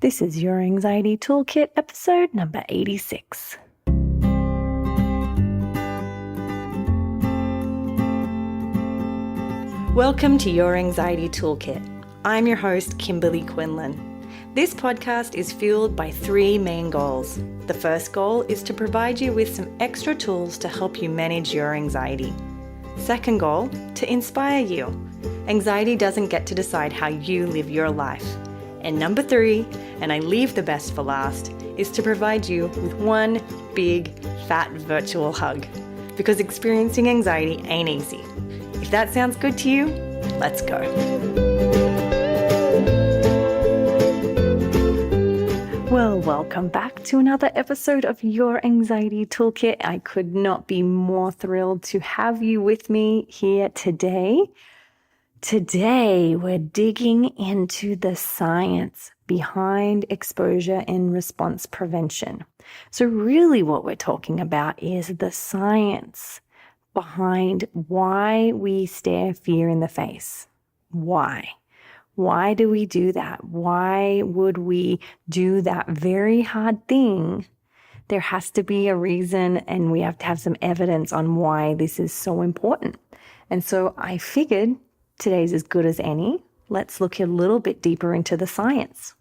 This is Your Anxiety Toolkit, episode number 86. Welcome to Your Anxiety Toolkit. I'm your host, Kimberly Quinlan. This podcast is fueled by three main goals. The first goal is to provide you with some extra tools to help you manage your anxiety. Second goal, to inspire you. Anxiety doesn't get to decide how you live your life. And number three, and I leave the best for last, is to provide you with one big, fat virtual hug. Because experiencing anxiety ain't easy. If that sounds good to you, let's go. Well, welcome back to another episode of Your Anxiety Toolkit. I could not be more thrilled to have you with me here today. Today, we're digging into the science behind exposure and response prevention. So really what we're talking about is the science behind why we stare fear in the face. Why? Why do we do that? Why would we do that very hard thing? There has to be a reason, and we have to have some evidence on why this is so important. And so I figured today's as good as any. Let's look a little bit deeper into the science.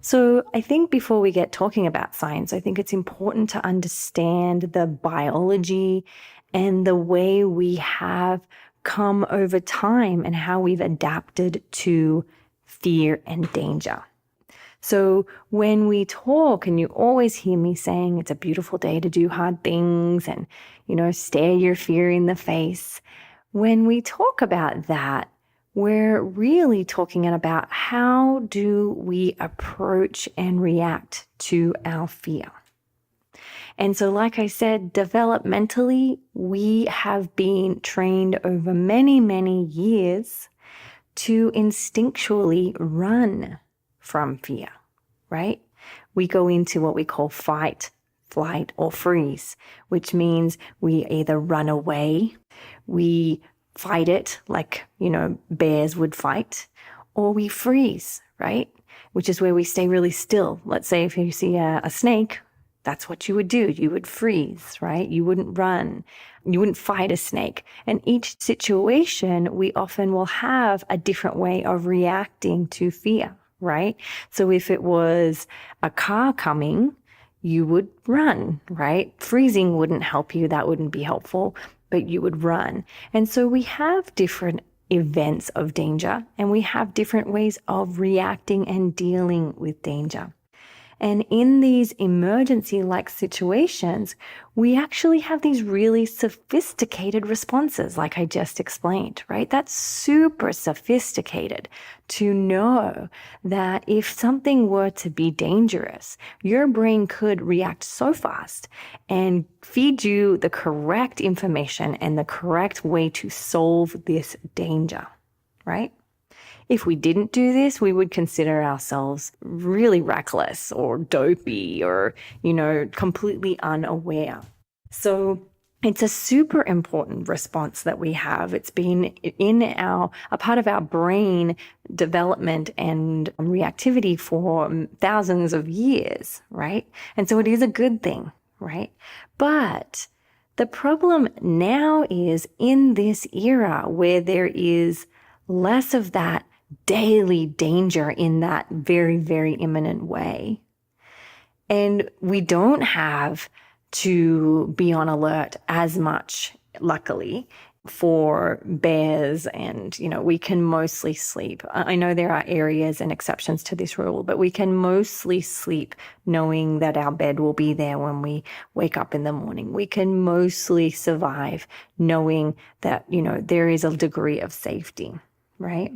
So I think before we get talking about science, I think it's important to understand the biology and the way we have come over time and how we've adapted to fear and danger. So when we talk, and you always hear me saying it's a beautiful day to do hard things and, stare your fear in the face. When we talk about that, we're really talking about how do we approach and react to our fear. And so, like I said, developmentally, we have been trained over many, many years to instinctually run from fear, right? We go into what we call fight, flight, or freeze, which means we either run away, we fight it like, bears would fight, or we freeze, right? Which is where we stay really still. Let's say if you see a snake, that's what you would do. You would freeze, right? You wouldn't run. You wouldn't fight a snake. And each situation, we often will have a different way of reacting to fear, right? So if it was a car coming, you would run, right? Freezing wouldn't help you. That wouldn't be helpful, but you would run. And so we have different events of danger, and we have different ways of reacting and dealing with danger. And in these emergency-like situations, we actually have these really sophisticated responses, like I just explained, right? That's super sophisticated to know that if something were to be dangerous, your brain could react so fast and feed you the correct information and the correct way to solve this danger, right? If we didn't do this, we would consider ourselves really reckless or dopey or, completely unaware. So it's a super important response that we have. It's been in a part of our brain development and reactivity for thousands of years, right? And so it is a good thing, right? But the problem now is in this era where there is less of that daily danger in that very, very imminent way. And we don't have to be on alert as much, luckily, for bears and, we can mostly sleep. I know there are areas and exceptions to this rule, but we can mostly sleep knowing that our bed will be there when we wake up in the morning. We can mostly survive knowing that, there is a degree of safety, right?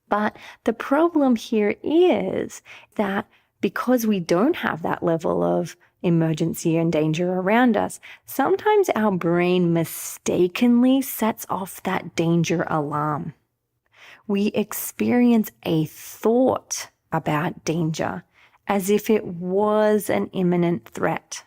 But the problem here is that because we don't have that level of emergency and danger around us, sometimes our brain mistakenly sets off that danger alarm. We experience a thought about danger as if it was an imminent threat.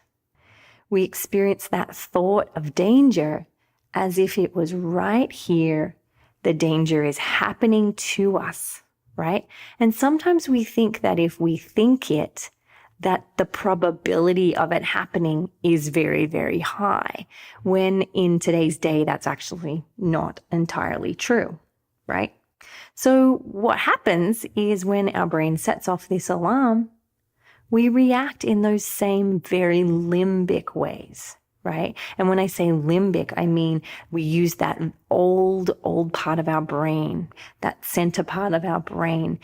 We experience that thought of danger as if it was right here. The danger is happening to us, right? And sometimes we think that if we think it, that the probability of it happening is very, very high, when in today's day, that's actually not entirely true, right? So what happens is when our brain sets off this alarm, we react in those same very limbic ways, right? And when I say limbic, I mean we use that old part of our brain, that center part of our brain,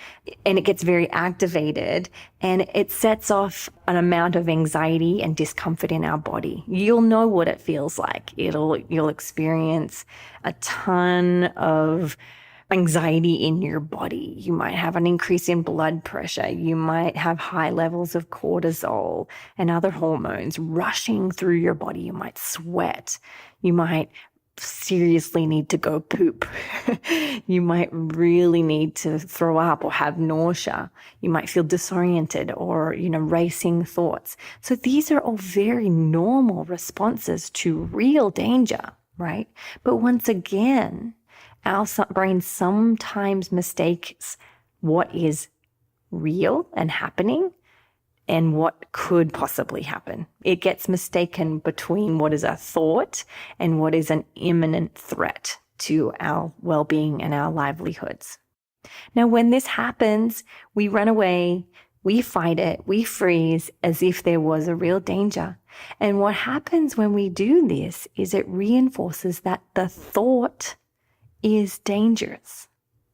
and it gets very activated and it sets off an amount of anxiety and discomfort in our body. You'll know what it feels like. You'll experience a ton of anxiety in your body. You might have an increase in blood pressure. You might have high levels of cortisol and other hormones rushing through your body. You might sweat. You might seriously need to go poop. You might really need to throw up or have nausea. You might feel disoriented or, racing thoughts. So these are all very normal responses to real danger, right? But once again, our brain sometimes mistakes what is real and happening and what could possibly happen. It gets mistaken between what is a thought and what is an imminent threat to our well-being and our livelihoods. Now, when this happens, we run away, we fight it, we freeze as if there was a real danger. And what happens when we do this is it reinforces that the thought is dangerous,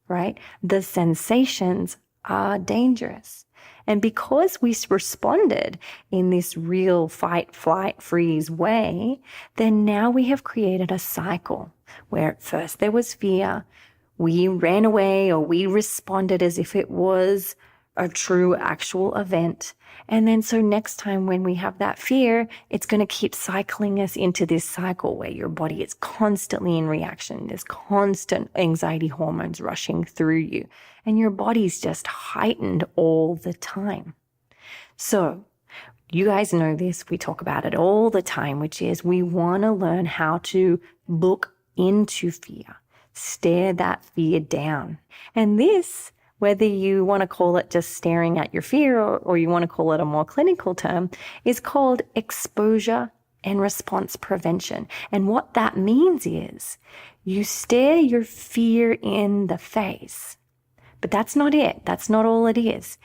right? The sensations are dangerous. And because we responded in this real fight, flight, freeze way, then now we have created a cycle where at first there was fear, we ran away or we responded as if it was a true actual event. And then so next time when we have that fear, it's going to keep cycling us into this cycle where your body is constantly in reaction. There's constant anxiety hormones rushing through you and your body's just heightened all the time. So you guys know this. We talk about it all the time, which is we want to learn how to look into fear, stare that fear down. And this, whether you want to call it just staring at your fear or you want to call it a more clinical term, is called exposure and response prevention. And what that means is you stare your fear in the face. But that's not it. That's not all it is.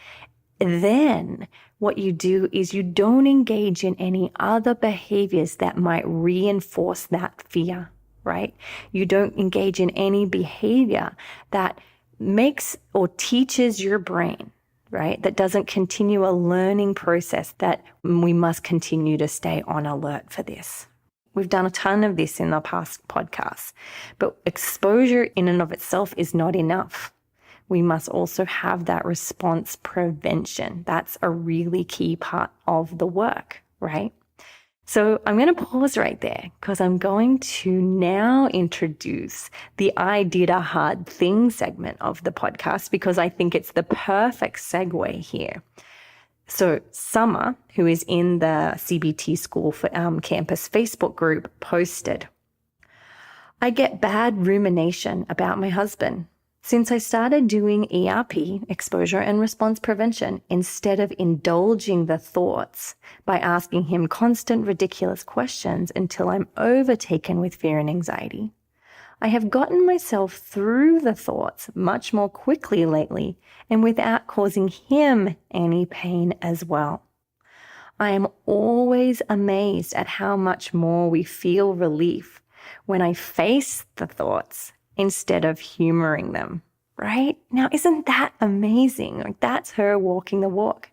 Then what you do is you don't engage in any other behaviors that might reinforce that fear, right? You don't engage in any behavior that makes or teaches your brain, right? That doesn't continue a learning process that we must continue to stay on alert for this. We've done a ton of this in the past podcasts, but exposure in and of itself is not enough. We must also have that response prevention. That's a really key part of the work, right? So I'm going to pause right there because I'm going to now introduce the I did a hard thing segment of the podcast because I think it's the perfect segue here. So Summer, who is in the CBT School for Campus Facebook group, posted, "I get bad rumination about my husband. Since I started doing ERP, exposure and response prevention, instead of indulging the thoughts by asking him constant ridiculous questions until I'm overtaken with fear and anxiety, I have gotten myself through the thoughts much more quickly lately and without causing him any pain as well. I am always amazed at how much more we feel relief when I face the thoughts instead of humoring them," right? Now, isn't that amazing? Like, that's her walking the walk.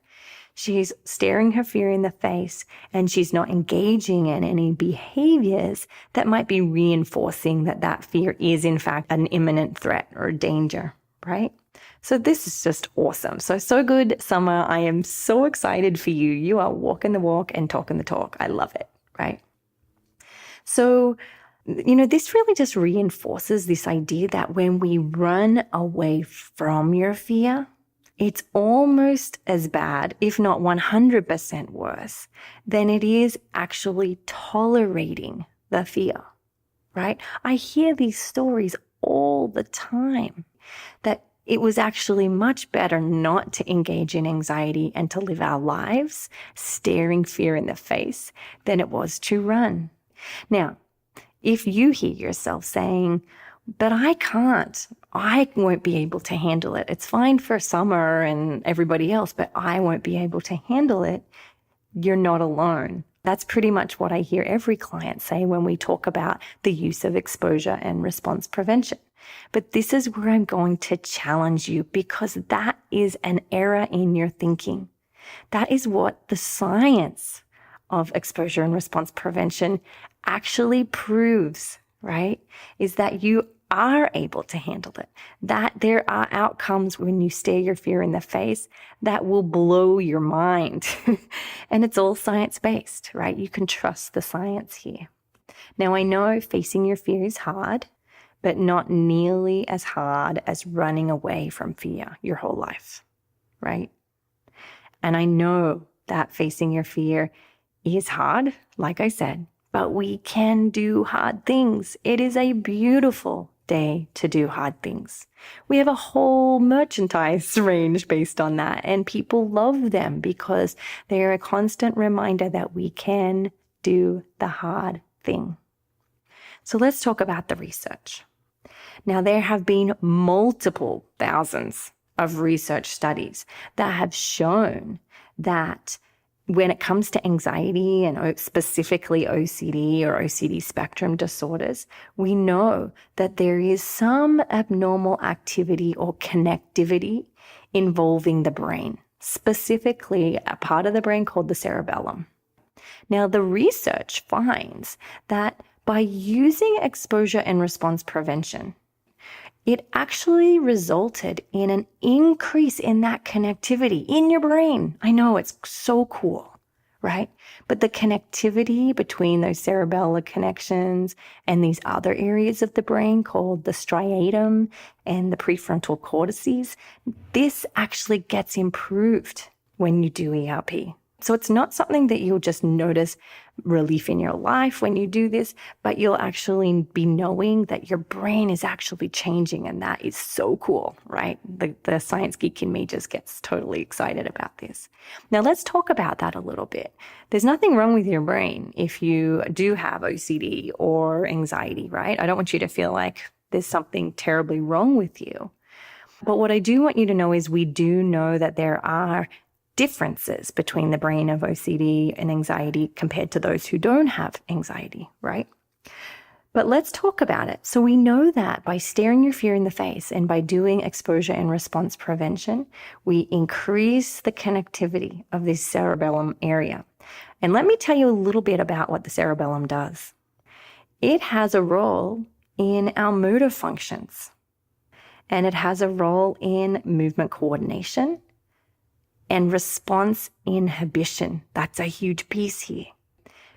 She's staring her fear in the face and she's not engaging in any behaviors that might be reinforcing that fear is in fact an imminent threat or danger, right? So this is just awesome. So good, Summer. I am so excited for you. You are walking the walk and talking the talk. I love it, right? So this really just reinforces this idea that when we run away from your fear, it's almost as bad, if not 100% worse, than it is actually tolerating the fear, right? I hear these stories all the time that It was actually much better not to engage in anxiety and to live our lives staring fear in the face than it was to run. Now, if you hear yourself saying, but I can't, I won't be able to handle it. It's fine for Summer and everybody else, but I won't be able to handle it. You're not alone. That's pretty much what I hear every client say when we talk about the use of exposure and response prevention. But this is where I'm going to challenge you, because that is an error in your thinking. That is what the science of exposure and response prevention actually proves, right? Is that you are able to handle it, that there are outcomes when you stare your fear in the face that will blow your mind. And it's all science-based, right? You can trust the science here. Now, I know facing your fear is hard, but not nearly as hard as running away from fear your whole life, right? And I know that facing your fear is hard, like I said, but we can do hard things. It is a beautiful day to do hard things. We have a whole merchandise range based on that, and people love them because they're a constant reminder that we can do the hard thing. So let's talk about the research. Now, there have been multiple thousands of research studies that have shown that when it comes to anxiety and specifically OCD or OCD spectrum disorders, we know that there is some abnormal activity or connectivity involving the brain, specifically a part of the brain called the cerebellum. Now, the research finds that by using exposure and response prevention, it actually resulted in an increase in that connectivity in your brain. I know, it's so cool, right? But the connectivity between those cerebellar connections and these other areas of the brain called the striatum and the prefrontal cortices, this actually gets improved when you do ERP. So it's not something that you'll just notice relief in your life when you do this, but you'll actually be knowing that your brain is actually changing, and that is so cool, right? The science geek in me just gets totally excited about this. Now let's talk about that a little bit. There's nothing wrong with your brain if you do have OCD or anxiety, right? I don't want you to feel like there's something terribly wrong with you. But what I do want you to know is we do know that there are differences between the brain of OCD and anxiety compared to those who don't have anxiety, right? But let's talk about it. So we know that by staring your fear in the face and by doing exposure and response prevention, we increase the connectivity of this cerebellum area. And let me tell you a little bit about what the cerebellum does. It has a role in our motor functions, and it has a role in movement coordination and response inhibition. That's a huge piece here,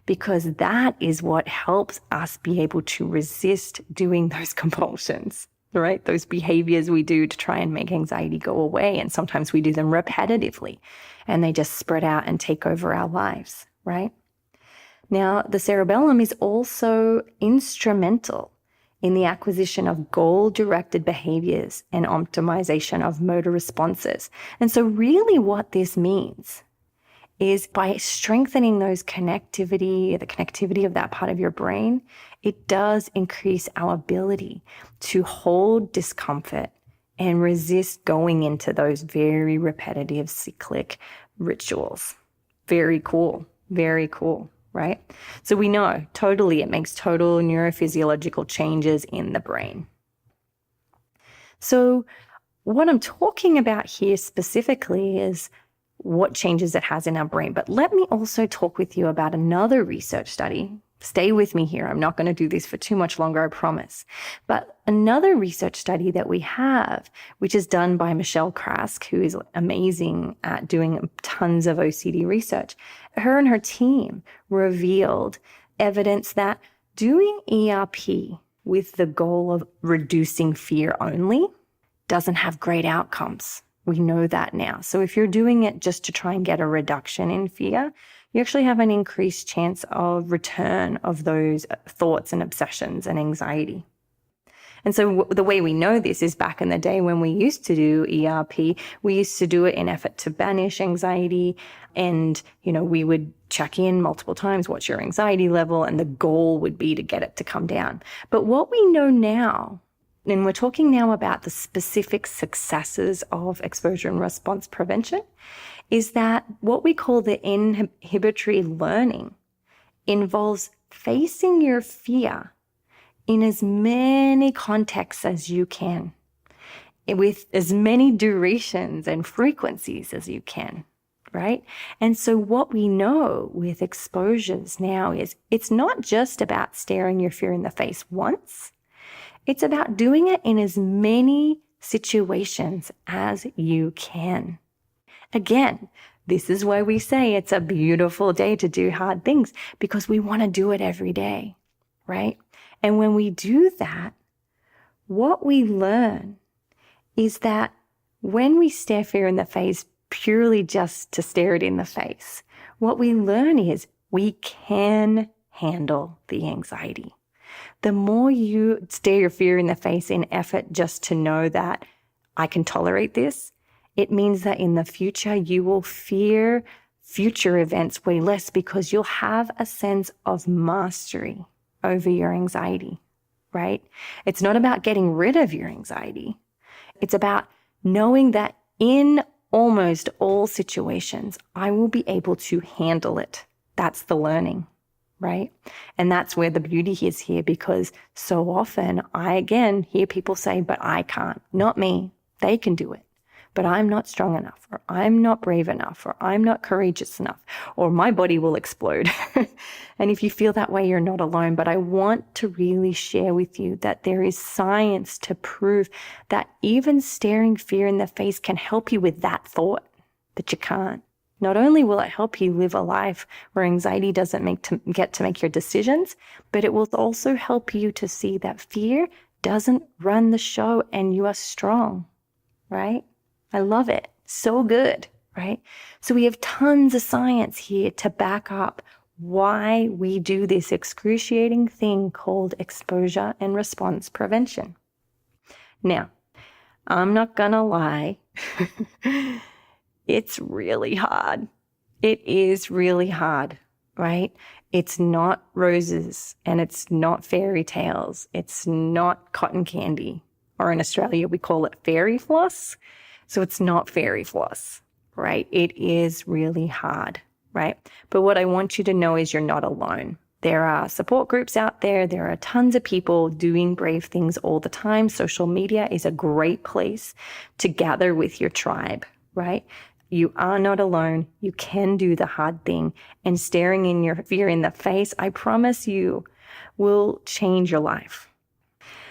because that is what helps us be able to resist doing those compulsions, right? Those behaviors we do to try and make anxiety go away. And sometimes we do them repetitively and they just spread out and take over our lives, right? Now, the cerebellum is also instrumental in the acquisition of goal-directed behaviors and optimization of motor responses. And so really what this means is by strengthening the connectivity of that part of your brain, it does increase our ability to hold discomfort and resist going into those very repetitive cyclic rituals. Very cool, right? So we know totally it makes total neurophysiological changes in the brain. So what I'm talking about here specifically is what changes it has in our brain. But let me also talk with you about another research study. Stay with me here. I'm not going to do this for too much longer, I promise. But another research study that we have, which is done by Michelle Krask, who is amazing at doing tons of OCD research, her and her team revealed evidence that doing ERP with the goal of reducing fear only doesn't have great outcomes. We know that now. So if you're doing it just to try and get a reduction in fear, you actually have an increased chance of return of those thoughts and obsessions and anxiety. And so the way we know this is back in the day when we used to do ERP, we used to do it in effort to banish anxiety. And, we would check in multiple times, what's your anxiety level? And the goal would be to get it to come down. But what we know now, and we're talking now about the specific successes of exposure and response prevention, is that what we call the inhibitory learning involves facing your fear in as many contexts as you can, with as many durations and frequencies as you can, right? And so what we know with exposures now is it's not just about staring your fear in the face once. It's about doing it in as many situations as you can. Again, this is why we say it's a beautiful day to do hard things, because we want to do it every day, right? And when we do that, what we learn is that when we stare fear in the face purely just to stare it in the face, what we learn is we can handle the anxiety. The more you stare your fear in the face in effort just to know that I can tolerate this, it means that in the future you will fear future events way less, because you'll have a sense of mastery over your anxiety, right? It's not about getting rid of your anxiety. It's about knowing that in almost all situations, I will be able to handle it. That's the learning, right? And that's where the beauty is here, because so often I, again, hear people say, but I can't. Not me. They can do it. But I'm not strong enough, or I'm not brave enough, or I'm not courageous enough, or my body will explode. And if you feel that way, you're not alone. But I want to really share with you that there is science to prove that even staring fear in the face can help you with that thought that you can't. Not only will it help you live a life where anxiety doesn't get to make your decisions, but it will also help you to see that fear doesn't run the show and you are strong, right? I love it. So good, right? So we have tons of science here to back up why we do this excruciating thing called exposure and response prevention. Now, I'm not gonna lie. It's really hard. It is really hard, right? It's not roses and it's not fairy tales. It's not cotton candy, or in Australia, we call it fairy floss. So it's not fairy floss, right? It is really hard, right? But what I want you to know is you're not alone. There are support groups out there. There are tons of people doing brave things all the time. Social media is a great place to gather with your tribe, right? You are not alone. You can do the hard thing. And staring in your fear in the face, I promise you, will change your life.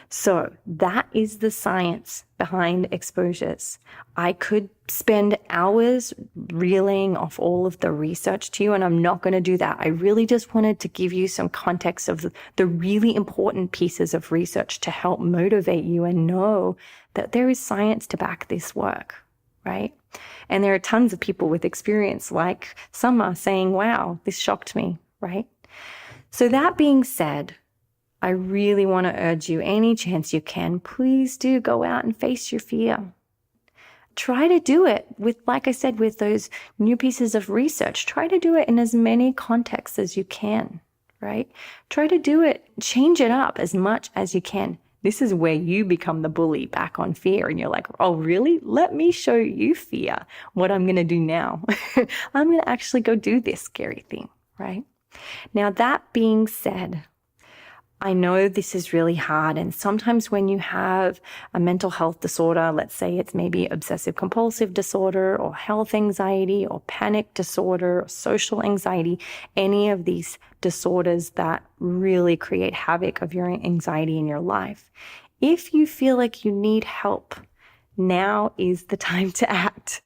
So that is the science behind exposures. I could spend hours reeling off all of the research to you, and I'm not going to do that. I really just wanted to give you some context of the really important pieces of research to help motivate you and know that there is science to back this work, right? And there are tons of people with experience, like Summer, saying, wow, this shocked me, right? So that being said, I really want to urge you, any chance you can, please do go out and face your fear. Try to do it with, like I said, with those new pieces of research. Try to do it in as many contexts as you can, right? Try to do it, change it up as much as you can. This is where you become the bully back on fear, and you're like, oh, really? Let me show you, fear, what I'm going to do now. I'm going to actually go do this scary thing, right? Now, that being said, I know this is really hard, and sometimes when you have a mental health disorder, let's say it's maybe obsessive compulsive disorder or health anxiety or panic disorder or social anxiety, any of these disorders that really create havoc of your anxiety in your life, if you feel like you need help, now is the time to act.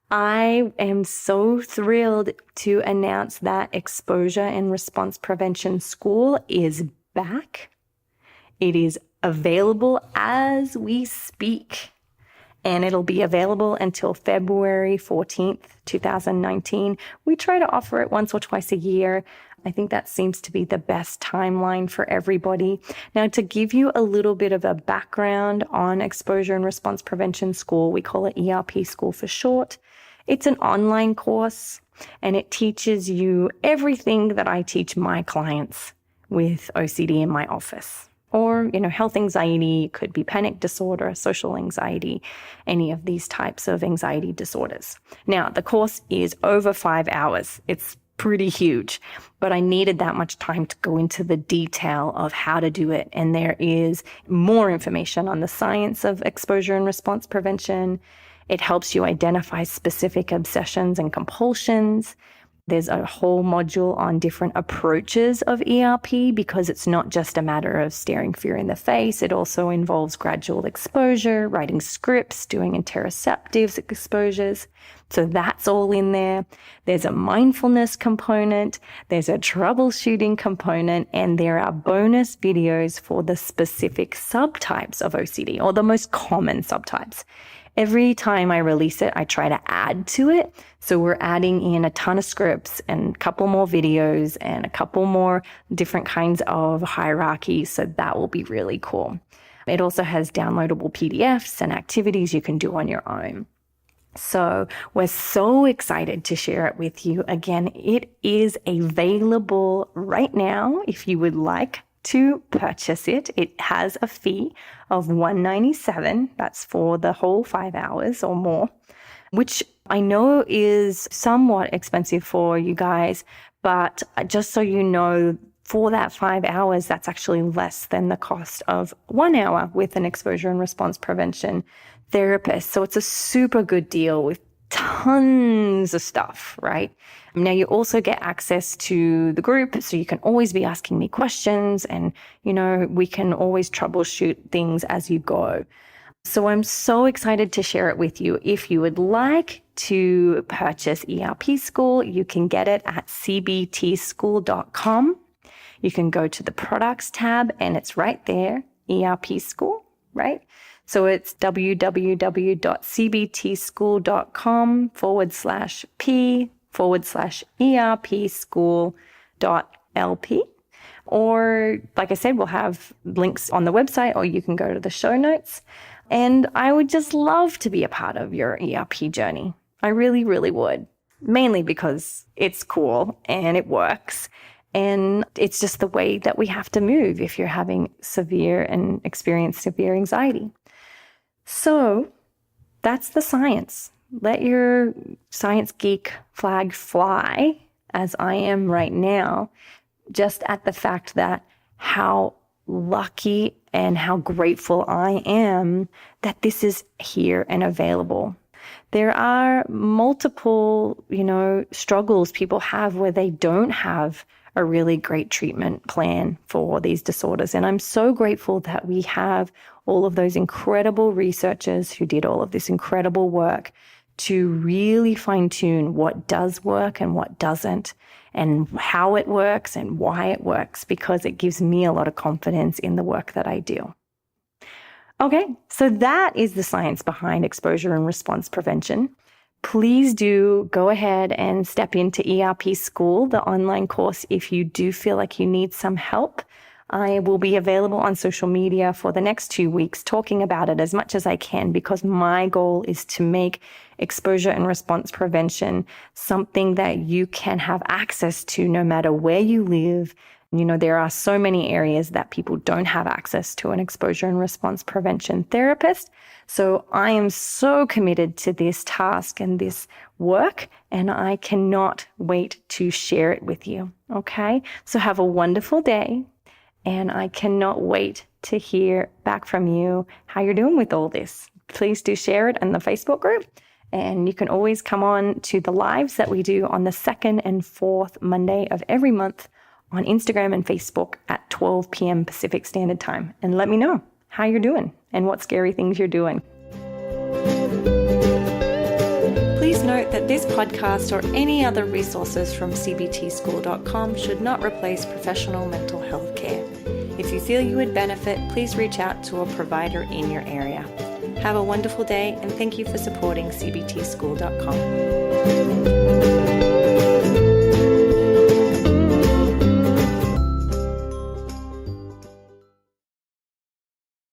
I am so thrilled to announce that Exposure and Response Prevention School is back. It is available as we speak. and it'll be available until February 14th, 2019. We try to offer it once or twice a year. I think that seems to be the best timeline for everybody. Now, to give you a little bit of a background on Exposure and Response Prevention School, we call it ERP School for short. It's an online course, and it teaches you everything that I teach my clients with OCD in my office. Or, health anxiety, could be panic disorder, social anxiety, any of these types of anxiety disorders. Now, the course is over 5 hours. It's pretty huge, but I needed that much time to go into the detail of how to do it. And there is more information on the science of exposure and response prevention. It helps you identify specific obsessions and compulsions. There's a whole module on different approaches of ERP, because it's not just a matter of staring fear in the face. It also involves gradual exposure, writing scripts, doing interoceptive exposures. So that's all in there. There's a mindfulness component, there's a troubleshooting component, and there are bonus videos for the specific subtypes of OCD, or the most common subtypes. Every time I release it, I try to add to it. So we're adding in a ton of scripts and a couple more videos and a couple more different kinds of hierarchies. So that will be really cool. It also has downloadable PDFs and activities you can do on your own. So we're so excited to share it with you. Again, it is available right now if you would like to purchase it. It has a fee of $197. That's for the whole 5 hours or more, which I know is somewhat expensive for you guys, but just so you know, for that 5 hours, that's actually less than the cost of 1 hour with an exposure and response prevention therapist. So it's a super good deal with tons of stuff, right? Now, you also get access to the group, so you can always be asking me questions, and, we can always troubleshoot things as you go. So I'm so excited to share it with you. If you would like to purchase ERP School, you can get it at cbtschool.com. You can go to the products tab, and it's right there, ERP School, right? So it's www.cbtschool.com/p/ERP school.lp. Or, like I said, we'll have links on the website, or you can go to the show notes. And I would just love to be a part of your ERP journey. I really, really would. Mainly because it's cool and it works. And it's just the way that we have to move if you're having severe and experience severe anxiety. So that's the science. Let your science geek flag fly, as I am right now, just at the fact that how lucky and how grateful I am that this is here and available. There are multiple, struggles people have where they don't have a really great treatment plan for these disorders. And I'm so grateful that we have all of those incredible researchers who did all of this incredible work to really fine-tune what does work and what doesn't, and how it works and why it works, because it gives me a lot of confidence in the work that I do. Okay, so that is the science behind exposure and response prevention. Please do go ahead and step into ERP School, the online course, if you do feel like you need some help. I will be available on social media for the next 2 weeks talking about it as much as I can, because my goal is to make exposure and response prevention something that you can have access to no matter where you live. There are so many areas that people don't have access to an exposure and response prevention therapist. So I am so committed to this task and this work, and I cannot wait to share it with you. Okay? So have a wonderful day, and I cannot wait to hear back from you how you're doing with all this. Please do share it in the Facebook group. And you can always come on to the lives that we do on the 2nd and 4th Monday of every month on Instagram and Facebook at 12 p.m. Pacific Standard Time. And let me know how you're doing and what scary things you're doing. Please note that this podcast or any other resources from cbtschool.com should not replace professional mental health care. If you feel you would benefit, please reach out to a provider in your area. Have a wonderful day, and thank you for supporting cbtschool.com.